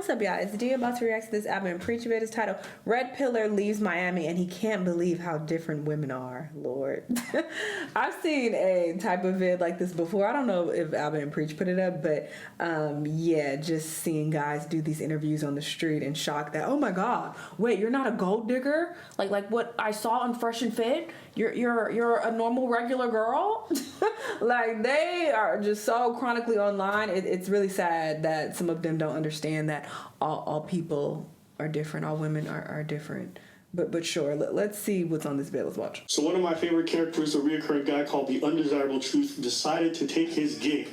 what's up, y'all? It's D about to react to this album and preach of it. It's titled Redpiller Leaves Miami and he can't believe how different women are. Lord. I've seen a type of vid like this before. I don't know if Alvin and Preach put it up, but yeah, just seeing guys do these interviews on the street and shock that, oh my God, wait, you're not a gold digger? Like what I saw on Fresh and Fit? You're a normal regular girl? Like they are just so chronically online. It's really sad that some of them don't understand that all people are different. All women are different. But sure, let's see what's on this vid. Let's watch. So one of my favorite characters, a reoccurring guy called the Undesirable Truth, decided to take his gig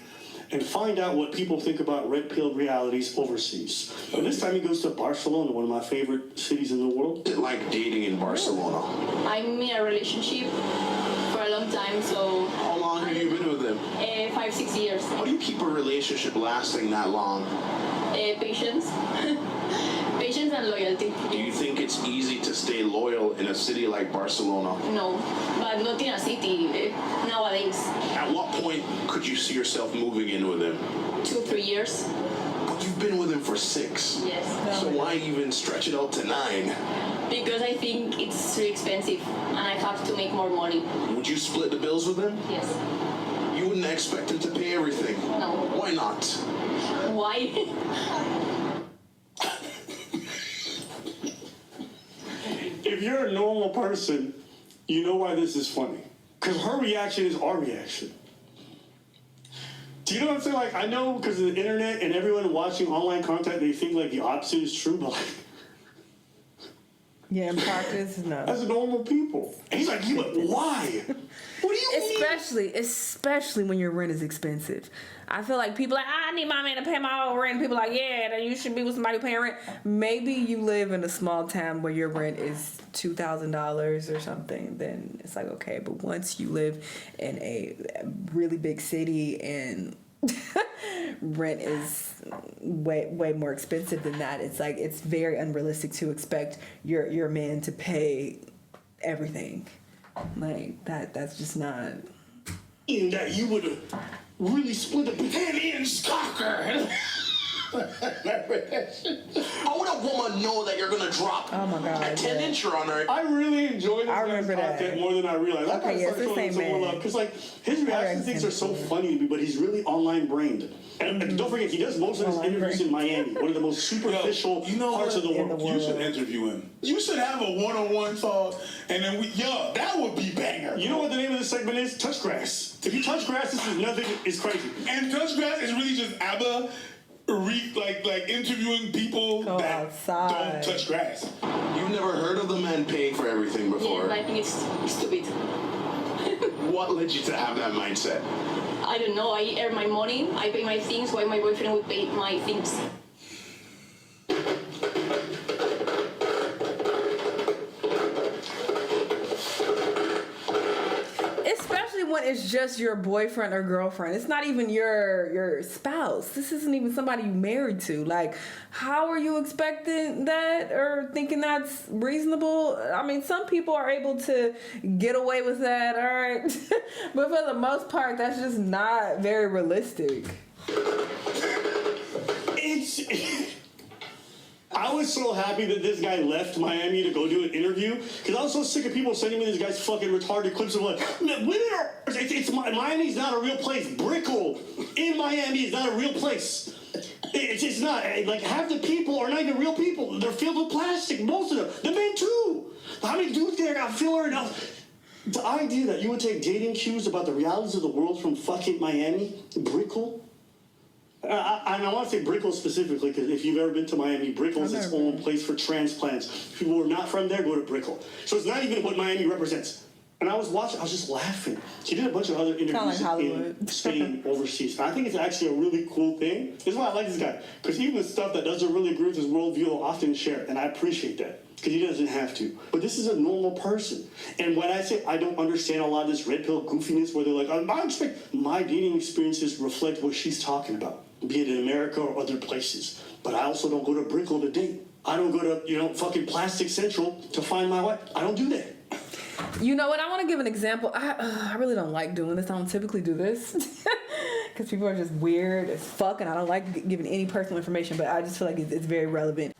and find out what people think about red pill realities overseas. And this time he goes to Barcelona, one of my favorite cities in the world. What's it like dating in Barcelona? I'm in a relationship for a long time, so... How long have you been with him? 5-6 years. How do you keep a relationship lasting that long? Patience. Patience and loyalty. Do you think it's easy to stay loyal in a city like Barcelona? No, but not in a city nowadays. At what point could you see yourself moving in with him? 2-3 years. But you've been with him for 6. Yes. So why even stretch it out to 9? Because I think it's too expensive and I have to make more money. Would you split the bills with him? Yes. You wouldn't expect him to pay everything? No. Why not? Why? If you're a normal person, you know why this is funny. Because her reaction is our reaction. Do you know what I'm saying? Like, I know because of the internet and everyone watching online content, they think like the opposite is true, but like... Yeah, in practice, no. As normal people. And he's like, but why? What do you Especially when your rent is expensive. I feel like people are like, I need my man to pay my own rent. People are like, yeah, then you should be with somebody paying rent. Maybe you live in a small town where your rent is $2,000 or something. Then it's like, okay. But once you live in a really big city and rent is way more expensive than that, it's like it's very unrealistic to expect your man to pay everything. Like that's just not. that you would really split a Bavarian stalker. How would a woman know that you're gonna drop Oh my God, a 10-incher on her? I really enjoy this guy's remember that. content more than I realized. Okay, yes, the same man. Because like his reaction things are so funny to me, but he's really online brained. And don't forget, he does most of his interviews in Miami, one of the most superficial parts of the world. You should interview him. You should have a one-on-one talk, and then that would be banger. You know what the name of this segment is? Touch grass. If you touch grass, this is nothing. It's crazy. And touch grass is really just ABBA, like interviewing people that outside. don't touch grass. You've never heard of the man paying for everything before? Yeah, I think it's stupid. What led you to have that mindset? I don't know, I earn my money, I pay my things, why my boyfriend would pay my things? Especially when it's just your boyfriend or girlfriend. It's not even your spouse. This isn't even somebody you married to. Like, how are you expecting that or thinking that's reasonable? I mean, some people are able to get away with that, all right? But for the most part, that's just not very realistic. I was so happy that this guy left Miami to go do an interview because I was so sick of people sending me this guy's fucking retarded clips of like, women are. Miami's not a real place. Brickell in Miami is not a real place. It's not. Like half the people are not even real people. They're filled with plastic. Most of them. The men too. How many dudes there got filler enough? The idea that you would take dating cues about the realities of the world from fucking Miami, Brickell. I want to say Brickell specifically because if you've ever been to Miami, Brickell is its own place for transplants. If people who are not from there, go to Brickell. So it's not even what Miami represents. And I was watching, I was just laughing. He did a bunch of other interviews in Spain, overseas. And I think it's actually a really cool thing. This is why I like this guy. Because even the stuff that doesn't really agree with his worldview, I'll often share it. And I appreciate that. Because he doesn't have to. But this is a normal person. And when I say I don't understand a lot of this red pill goofiness where they're like, I expect my dating experiences reflect what she's talking about. Be it in America or other places. But I also don't go to Brickell to date. I don't go to, fucking Plastic Central to find my wife. I don't do that. You know what? I want to give an example. I really don't like doing this. I don't typically do this. because people are just weird as fuck, and I don't like giving any personal information, but I just feel like it's very relevant.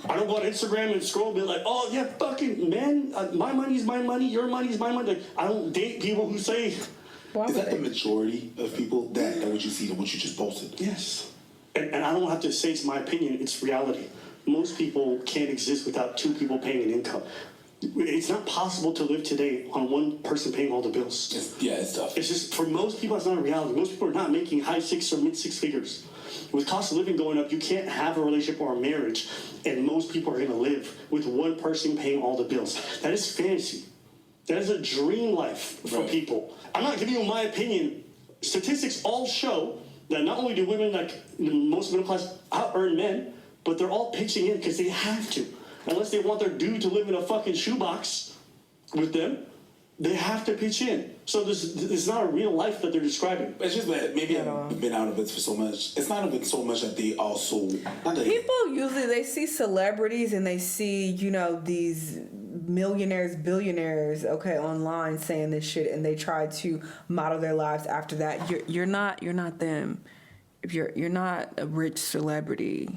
I don't go on Instagram and scroll and be like, oh yeah, fucking man, my money's my money, your money's my money. Like, I don't date people who say. Is that the majority of people that what you see, what you just posted? Yes. And I don't have to say it's my opinion, it's reality. Most people can't exist without two people paying an income. It's not possible to live today on one person paying all the bills. It's tough. It's just, for most people, it's not a reality. Most people are not making high six or mid six figures. With cost of living going up, you can't have a relationship or a marriage, and most people are going to live with one person paying all the bills. That is fantasy. That is a dream life for people. I'm not giving you my opinion. Statistics all show that not only do women, like most middle class, out-earn men, but they're all pitching in because they have to. Unless they want their dude to live in a fucking shoebox with them, they have to pitch in. So this is not a real life that they're describing. It's just that maybe I've been out of it for so much. It's not even so much that they also... People usually, they see celebrities and they see, you know, these millionaires, billionaires, online saying this shit, and they try to model their lives after that. You're not them. If you're not a rich celebrity,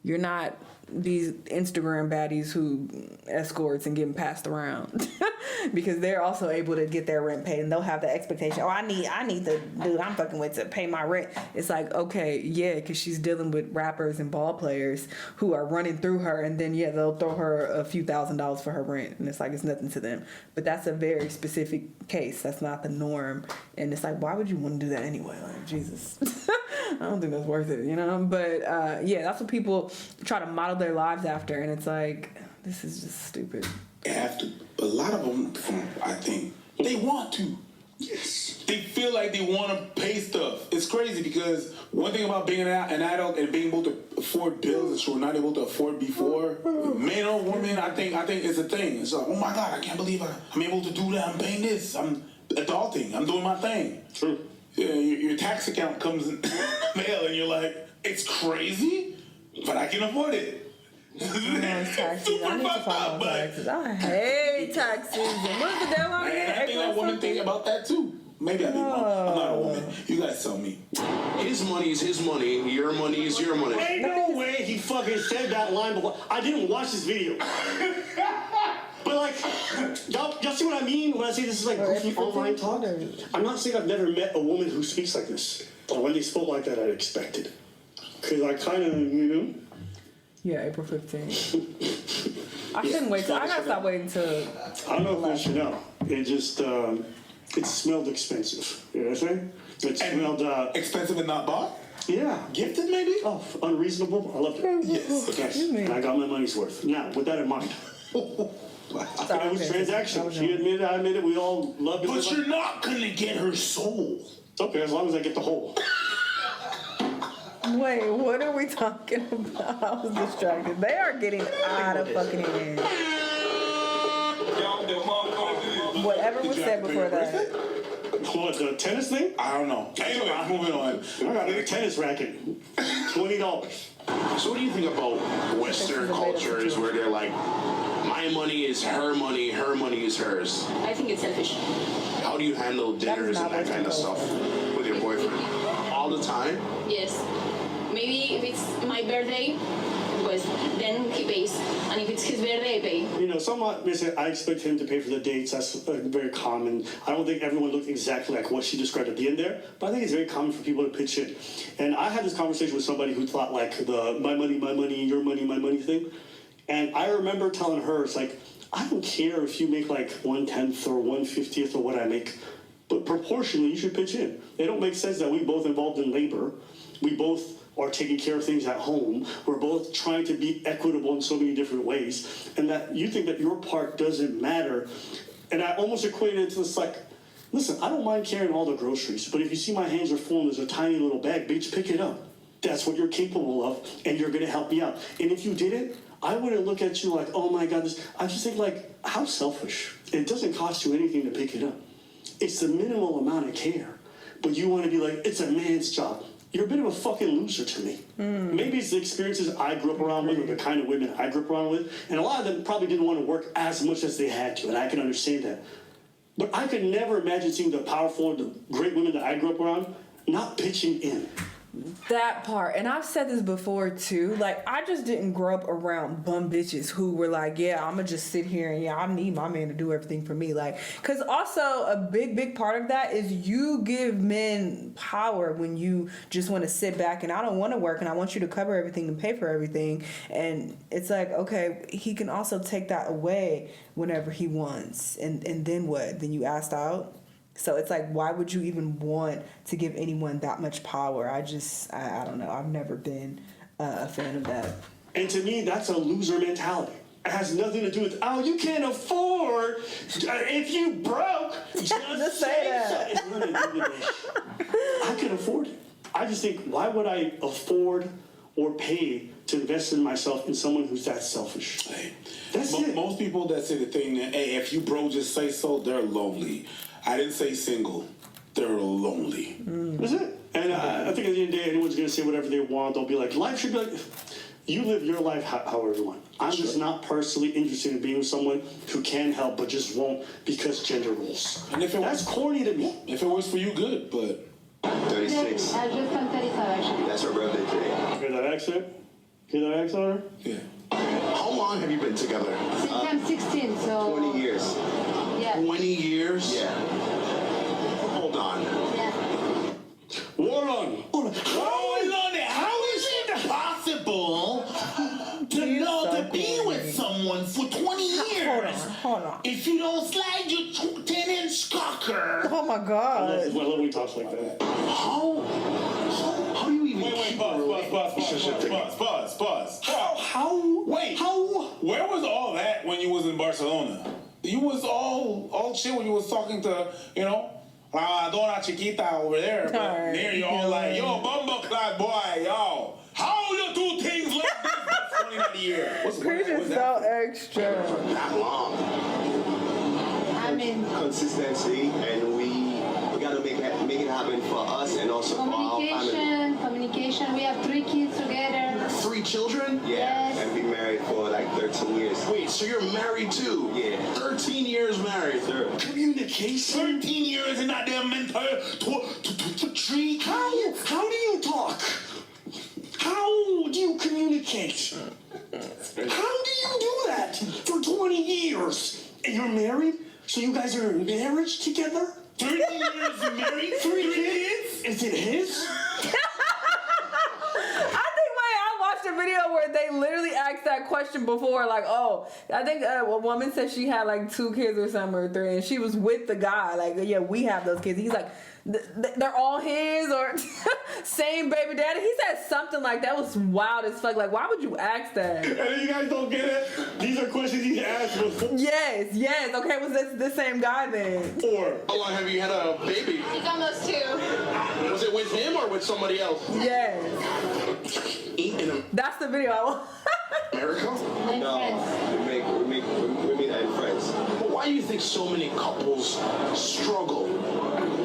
you're not these Instagram baddies who escorts and getting passed around because they're also able to get their rent paid, and they'll have the expectation, oh, I need the dude I'm fucking with to pay my rent. It's like, okay, yeah, because she's dealing with rappers and ball players who are running through her, and then they'll throw her a few $1,000s for her rent, and it's like it's nothing to them. But that's a very specific case. That's not the norm, and it's like, why would you want to do that anyway? Like, Jesus. I don't think that's worth it, you know? But that's what people try to model their lives after, and it's like, this is just stupid. After a lot of them, I think, they want to. Yes. They feel like they want to pay stuff. It's crazy because one thing about being an adult and being able to afford bills that you were not able to afford before, men or women, I think it's a thing. It's like, oh my God, I can't believe I'm able to do that. I'm paying this. I'm adulting. I'm doing my thing. True. Yeah, your tax account comes in the mail and you're like, it's crazy, but I can afford it. Taxes. I need to file my taxes. I hate taxes. And what's the deadline again? I think that woman think about that too. Maybe I think wrong. I'm not a woman. You guys tell me. His money is his money. Your money is your money. Ain't no way he fucking said that line before. I didn't watch this video. But like, y'all see what I mean when I say this is like goofy online talk? I'm not saying I've never met a woman who speaks like this. But when they spoke like that, I expected. Because I kind of, Yeah, April 15th. I shouldn't wait till, I gotta stop waiting till. I don't know if I should know. It just, it smelled expensive. You know what I'm saying? It smelled, expensive and not bought? yeah. Gifted maybe? Oh, unreasonable. I loved it. Yes. Okay. And I got my money's worth. Now, with that in mind. It was transactional. She admitted, I admitted, we all loved it. But you're not gonna get her soul. It's okay, as long as I get the whole. Wait, what are we talking about? I was distracted. They are getting out of fucking hand. Whatever was said before that. What, the tennis thing? I don't know. Anyway, moving on. I got a tennis racket. $20. So what do you think about Western cultures where they're like, my money is her money is hers? I think it's selfish. How do you handle dinners and that kind of stuff with your boyfriend? All the time? Yes. Maybe if it's my birthday, pues then he pays. And if it's his birthday, I pay. You know, somewhat, I expect him to pay for the dates. That's very common. I don't think everyone looked exactly like what she described at the end there, but I think it's very common for people to pitch in. And I had this conversation with somebody who thought like the my money, your money, my money thing. And I remember telling her, it's like, I don't care if you make like 1/10 or 1/50 of what I make, but proportionally you should pitch in. It don't make sense that we both involved in labor. We both are taking care of things at home. We're both trying to be equitable in so many different ways, and that you think that your part doesn't matter. And I almost equate it to this like, listen, I don't mind carrying all the groceries, but if you see my hands are full and there's a tiny little bag, bitch, pick it up. That's what you're capable of, and you're gonna help me out. And if you didn't, I wouldn't look at you like, oh my God, this. I just think like, how selfish. It doesn't cost you anything to pick it up. It's the minimal amount of care, but you want to be like, it's a man's job. You're a bit of a fucking loser to me. Maybe it's the experiences I grew up around with, or the kind of women I grew up around with, and a lot of them probably didn't want to work as much as they had to, and I can understand that. But I could never imagine seeing the powerful, the great women that I grew up around not pitching in. That part, and I've said this before too. Like, I just didn't grow up around bum bitches who were like, "Yeah, I'm gonna just sit here and I need my man to do everything for me." Like, because also a big part of that is you give men power when you just want to sit back and I don't want to work and I want you to cover everything and pay for everything. And it's like, okay, he can also take that away whenever he wants, and then what? Then you asked out. So it's like, why would you even want to give anyone that much power? I don't know. I've never been a fan of that. And to me, that's a loser mentality. It has nothing to do with, oh, you can't afford. If you broke, just say that. So. It's nothing to do with this. I can afford it. I just think, why would I afford or pay to invest in myself in someone who's that selfish? That's it. Most people that say the thing that, hey, if you broke, just say so, they're lonely. I didn't say single. They're lonely. That's it. And I think at the end of the day, anyone's going to say whatever they want. They'll be like, life should be like, you live your life however you want. I'm just not personally interested in being with someone who can help but just won't because gender roles. And if that's corny to me. If it works for you, good, but... 36. I just turned 35 actually. That's her birthday today. Hear that accent? Hear that accent on her? Yeah. How long have you been together? Since I'm 16, so... 20 years. Yeah. 20 years? Yeah. Hold on. Yeah. Hold on. How is it possible to be with someone for 20 years? Hold on. If you don't slide your 10-inch cocker, Oh my God. I love when he talks like that. How do you even Wait, pause. Where was all that when you was in Barcelona? You was all shit when you was talking to, La Dona Chiquita over there. But Alright. there you all like, yo, bumbleclad boy, yo. How you do things like this for 29 years? Preach is so extra. that long? I mean, Consistency, and we gotta make it happen for us and also for our family. communication. We have 3 kids together. 3 children? Yeah, Yes. and been married for like 13 years. Wait, so you're married too? Yeah. 13 years married. Sir. Communication? 13 years in that damn mental tree. How do you talk? How do you communicate? How do you do that for 20 years? And you're married? So you guys are in marriage together? 13 years married, 3 kids? Is it his? I watched a video where they literally asked that question before, like, oh, I think a woman said she had like 2 kids or something or 3, and she was with the guy, like, yeah, we have those kids. He's like, they're all his or same baby daddy. He said something like that was wild as fuck. Like, why would you ask that? And if you guys don't get it, these are questions he's asked before. Yes. Okay, was this the same guy then? Or How long have you had a baby? It's almost 2. Was it with him or with somebody else? Yes. In That's the video I want. America? And No, friends. we meet and friends. But why do you think so many couples struggle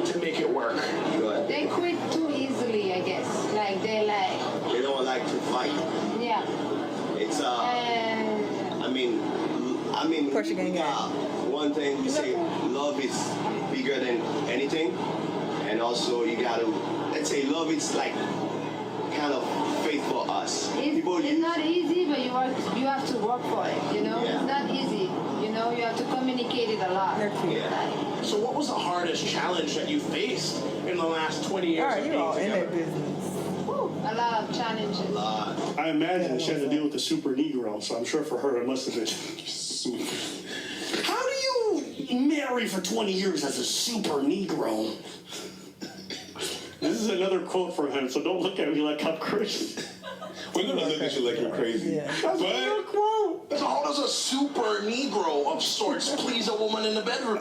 to make it work? But They quit too easily, I guess. Like, they like, they don't like to fight. yeah. It's And I mean, Push again, one thing we say, love is bigger than anything, and also you gotta, let's say, love is like kind of faith for us. it's not easy, but you have to work for it, Yeah. It's not easy, you have to communicate it a lot. They're cute. Yeah. Like, So what was the hardest challenge that you faced in the last 20 years All right, of you being all in their together? business. a lot of challenges. I imagine she had to deal with the super Negro, so I'm sure for her it must have been. How do you marry for 20 years as a super Negro? This is another quote from him, so don't look at me like I'm crazy. We're gonna look at you like you're crazy. Yeah. That's another quote. So how does a super Negro of sorts please a woman in the bedroom?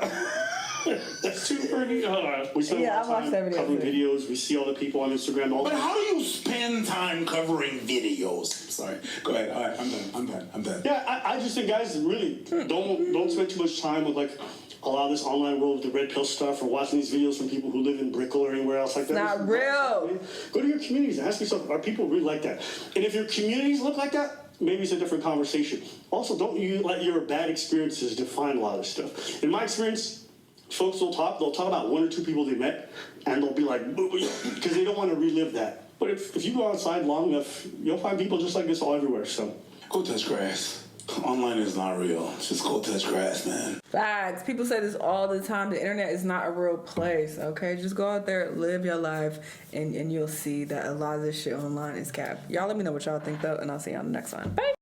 Super Negro. We spend Yeah, a lot I watched of that time video covering too. videos. We see all the people on Instagram. All But how do you spend time covering videos? Sorry. Go ahead. All right, I'm done. Yeah, I just think guys really don't spend too much time with like a lot of this online world with the red pill stuff or watching these videos from people who live in Brickell or anywhere else like that. Not real. Go to your communities and ask yourself, are people really like that? And if your communities look like that, maybe it's a different conversation. Also, don't you let your bad experiences define a lot of this stuff. In my experience, Folks will talk about one or two people they met, and they'll be like, because they don't want to relive that. But if you go outside long enough, you'll find people just like this all everywhere, so. Go touch grass. Online is not real. Just go touch grass, man. Facts. People say this all the time. The internet is not a real place, okay? Just go out there, live your life, and you'll see that a lot of this shit online is cap. Y'all let me know what y'all think, though, and I'll see y'all on the next one. Bye!